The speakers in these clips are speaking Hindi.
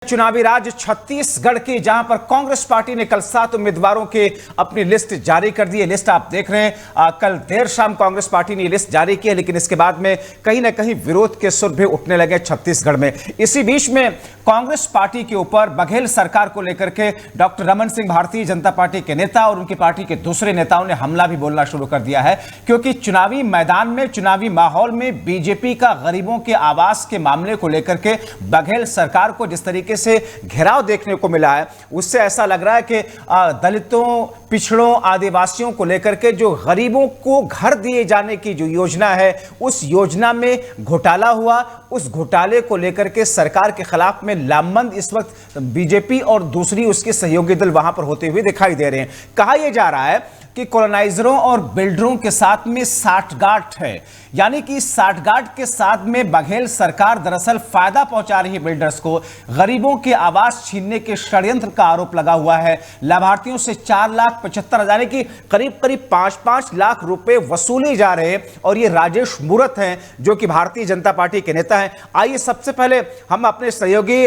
चुनावी राज्य छत्तीसगढ़ की, जहां पर कांग्रेस पार्टी ने कल 7 उम्मीदवारों के अपनी लिस्ट जारी कर दी है। लिस्ट आप देख रहे हैं, कल देर शाम कांग्रेस पार्टी ने लिस्ट जारी की है, लेकिन इसके बाद में कहीं ना कहीं विरोध के सुर भी उठने लगे छत्तीसगढ़ में। इसी बीच में कांग्रेस पार्टी के ऊपर बघेल सरकार को लेकर के डॉक्टर रमन सिंह, भारतीय जनता पार्टी के नेता और उनकी पार्टी के दूसरे नेताओं ने हमला भी बोलना शुरू कर दिया है, क्योंकि चुनावी मैदान में, चुनावी माहौल में बीजेपी का गरीबों के आवास के मामले को लेकर के बघेल सरकार को जिस तरीके से घेराव देखने को मिला है, उससे ऐसा लग रहा है कि दलितों, पिछड़ों, आदिवासियों को लेकर के जो गरीबों को घर दिए जाने की जो योजना है, उस योजना में घोटाला हुआ। उस घोटाले को लेकर के सरकार के खिलाफ में लामबंद इस वक्त बीजेपी और दूसरी उसके सहयोगी दल वहां पर होते हुए दिखाई दे रहे हैं। कहा यह जा रहा है कि कॉलोनाइजरों और बिल्डरों के साथ में साठगांठ है, यानी कि साठगांठ के साथ में बघेल सरकार दरअसल फायदा पहुंचा रही है बिल्डर्स को। गरीबों के आवास छीनने के षड्यंत्र का आरोप लगा हुआ है। लाभार्थियों से 4,75,000 यानी कि करीब 5-5 लाख रुपए वसूले जा रहे हैं, और ये राजेश मूरत हैं जो कि भारतीय जनता पार्टी के नेता हैं। आइए सबसे पहले हम अपने सहयोगी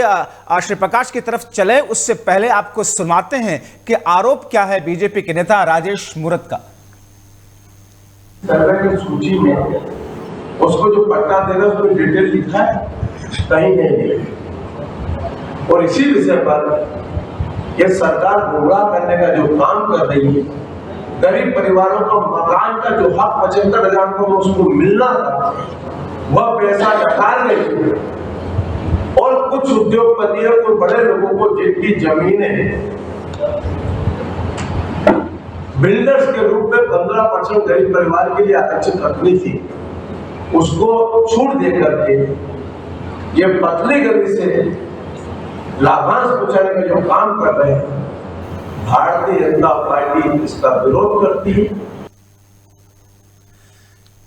श्री प्रकाश की तरफ चले, उससे पहले आपको सुनाते हैं कि आरोप क्या है बीजेपी के नेता राजेश मूरत का। सर्वे की सूची में उसको जो पट्टा देना उसमें डिटेल लिखा है, कहीं नहीं लिखा। और इसी विषय पर यह सरकार गुमराह करने का जो काम कर रही है, गरीब परिवारों का मकान का जो हक 75,000 को उसको मिलना था, वह पैसा निकाल रही है। और कुछ उद्योगपतियों को, बड़े लोगों को जिनकी जमीनें बिल्डर्स के रूप में 15% गरीब परिवार के लिए आरक्षित रखनी थी, उसको छूट दे करके ये पतली गली से लाभांश पहुंचाने का जो काम कर रहे हैं, भारतीय जनता पार्टी इसका विरोध करती है।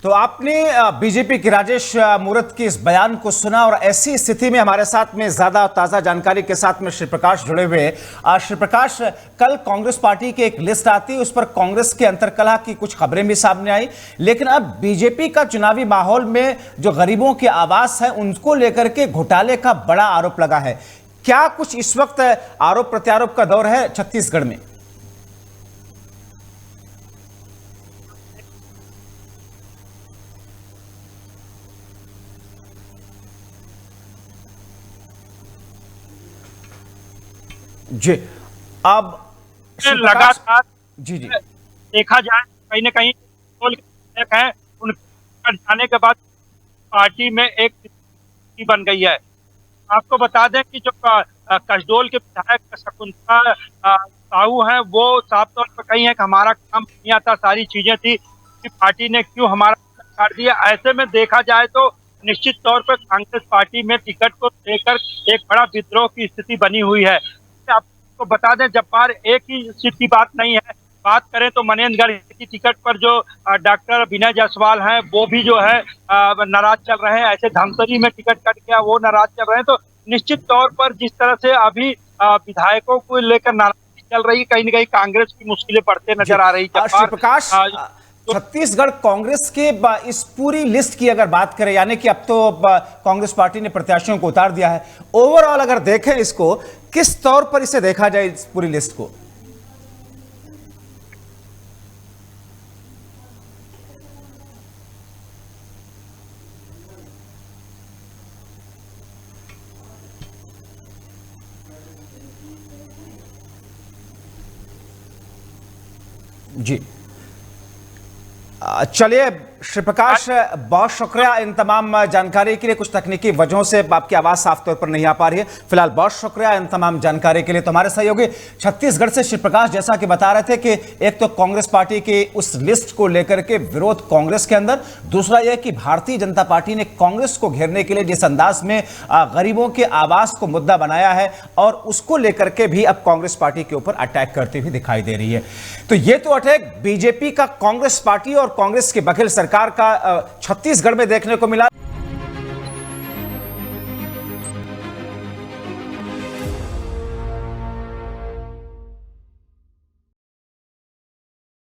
तो आपने बीजेपी के राजेश मूरत के इस बयान को सुना, और ऐसी स्थिति में हमारे साथ में ज्यादा ताजा जानकारी के साथ में श्री प्रकाश जुड़े हुए हैं। श्री प्रकाश, कल कांग्रेस पार्टी की एक लिस्ट आती, उस पर कांग्रेस के अंतर्कलह की कुछ खबरें भी सामने आई, लेकिन अब बीजेपी का चुनावी माहौल में जो गरीबों के आवास है उनको लेकर के घोटाले का बड़ा आरोप लगा है। क्या कुछ इस वक्त आरोप प्रत्यारोप का दौर है छत्तीसगढ़ में? जी, अब लगातार जी देखा जाए कहीं ना कहीं है, उनके जाने के बाद पार्टी में एक बन गई है। आपको बता दें कि जो कसडोल के विधायक शकुंतला साहू हैं, वो साफ तौर पर कही है कि हमारा काम नहीं आता, सारी चीजें थी कि पार्टी ने क्यों हमारा काट दिया। ऐसे में देखा जाए तो निश्चित तौर पर कांग्रेस पार्टी में टिकट को लेकर एक बड़ा विद्रोह की स्थिति बनी हुई है। आपको बता दें, जब बार एक ही सीट की बात नहीं है, बात करें तो मनेंद्रगढ़ की टिकट पर जो डॉक्टर विनय जायसवाल हैं, वो भी जो है नाराज चल रहे हैं। ऐसे धमतरी में टिकट कट गया, वो नाराज चल रहे हैं। तो निश्चित तौर पर जिस तरह से अभी विधायकों को लेकर नाराजगी चल रही है, कहीं ना कहीं कांग्रेस की मुश्किलें बढ़ते नजर आ रही है। प्रकाश, छत्तीसगढ़ कांग्रेस के इस पूरी लिस्ट की अगर बात करें, यानी कि अब तो कांग्रेस पार्टी ने प्रत्याशियों को उतार दिया है, ओवरऑल अगर देखें इसको, किस तौर पर इसे देखा जाए इस पूरी लिस्ट को? जी चलिए श्री प्रकाश, बहुत शुक्रिया इन तमाम जानकारी के लिए। कुछ तकनीकी वजहों से आपकी आवाज साफ तौर पर नहीं आ पा रही है, फिलहाल बहुत शुक्रिया इन तमाम जानकारी के लिए। तो हमारे सहयोगी छत्तीसगढ़ से श्री प्रकाश जैसा कि बता रहे थे कि एक तो कांग्रेस पार्टी की उस लिस्ट को लेकर के विरोध कांग्रेस के अंदर, दूसरा यह कि भारतीय जनता पार्टी ने कांग्रेस को घेरने के लिए जिस अंदाज में गरीबों के आवास को मुद्दा बनाया है, और उसको लेकर के भी अब कांग्रेस पार्टी के ऊपर अटैक करती हुई दिखाई दे रही है। तो ये तो अटैक बीजेपी का कांग्रेस पार्टी और कांग्रेस के बघेल सरकार का छत्तीसगढ़ में देखने को मिला।